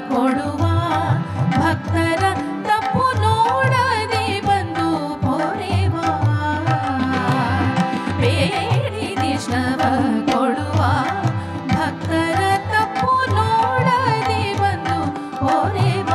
ಕೊಡುವ ಭಕ್ತರ ತಪ್ಪು ನೋಡದೆ ಬಂದು ಪೊರೆವ ಬೇಡಿದಿಷ್ಟವ ಕೊಡುವ ಭಕ್ತರ ತಪ್ಪು ನೋಡದೆ ಬಂದು ಪೊರೆವ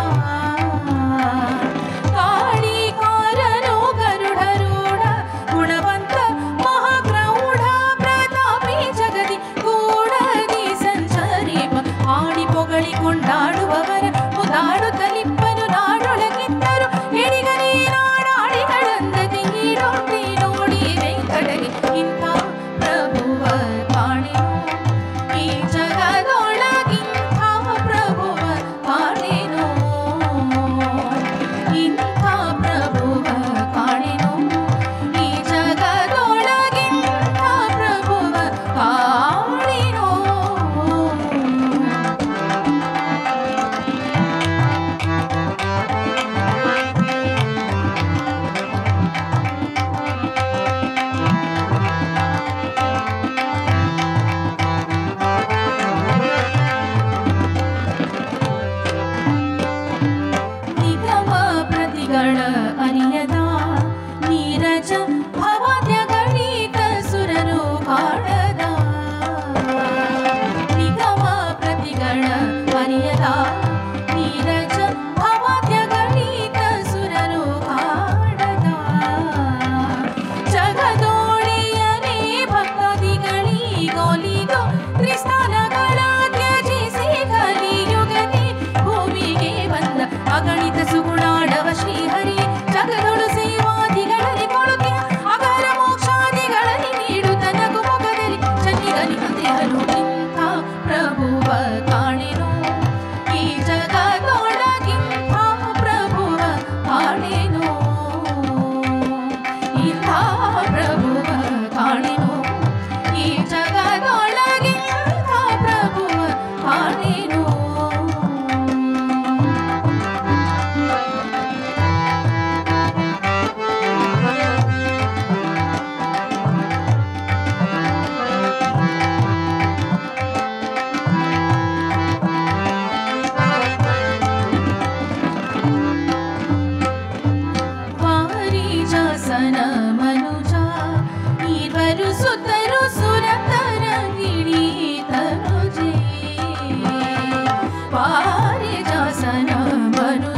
ಕಾಳಿಕಾರನು ಗರುಡರೂಢ ಗುಣವಂತ ಮಹಾಪ್ರೌಢ ಪ್ರತಾಪಿ ಜಗದಿ ಕೂಡದಿ ಸಂಚರಿಪ ಆಡಿ ಪೊಗಳಿ ಕೊಂಡಾಡುವವರ ಮುದಾಡುತ್ತಲಿಪ್ಪನು ನಾಡೊಳಗಿದ್ದರು ಎಡಿಗನೇ ನಾಡಾಡಿಗಳಂದದಿ ಈಡೊಂದಿ ನೋಡಿ ವೆಂಕಟಗೆ ಇಂಥ ಪ್ರಭುವ ಕಾಣೆನು ಈ ಜಗದೊಳಗಿಂಥ ಪ್ರಭುವ ಕಾಣೆನು ಇಂಥ ಪ್ರಭುವ ಕಾಣೆನು ಈ ಜಗದೊಳಗಿಂಥ ಪ್ರಭುವ ಕಾಣೆನು ನಿಗಮ ಪ್ರತಿಗಳ ಅರಿಯದ ನೀರಜ ಭವಾದ್ಯ ಗಣಿತ ಸುರರು ಕಾಣದ ನಿಗಮ ಪ್ರತಿಗಳ ಅರಿಯದ ನೀರಜ ಭವಾದ್ಯ ಗಣಿತ ಸುರರು ಕಾಣದ ಜಗದೋಡೆಯನೇ ಭಕ್ತಾದಿಗಳಿಗೊಲಿದು ತ್ರಿಸ್ಥಾನಗಳ ತ್ಯಜಿಸಿ ಕಲಿಯುಗದಿ ಭೂಮಿಗೆ ಬಂದ ಅಗಣಿತ ಸುಗುಣಾಡವ ಶ್ರೀಹರಿ ಜಗದೊಳು ಸೇವಾದಿಗಳಲ್ಲಿ ಕೊಡುತ್ತೆ ಅಗರ ಮೋಕ್ಷಾದಿಗಳಲ್ಲಿ ನೀಡುತ್ತ ನಗು ಮೊಗದಲ್ಲಿ ಚನ್ನಿಗಲಿ ಅಂದ್ರಿಹನು ಇಂಥ ಪ್ರಭುವ ಕಾಣೆನು ಈ ಜಗದೊಳಗಿಂಥ ಪ್ರಭುವ ಕಾಣೆನು ಇಂಥ ಪ್ರಭುವ ಕಾಣೆನು ಈ ಜಗದೊಳಗಿಂಥ ಪ್ರಭುವ ಕಾಣೆನು ವಾರಿಜಾಸನ ಮನುಜ ಈರ್ವರು ಸುತ್ತರು ಸುರತರ ಗಿಳಿತನುಜೆ ವಾರಿಜಾಸನ ಮನುಜ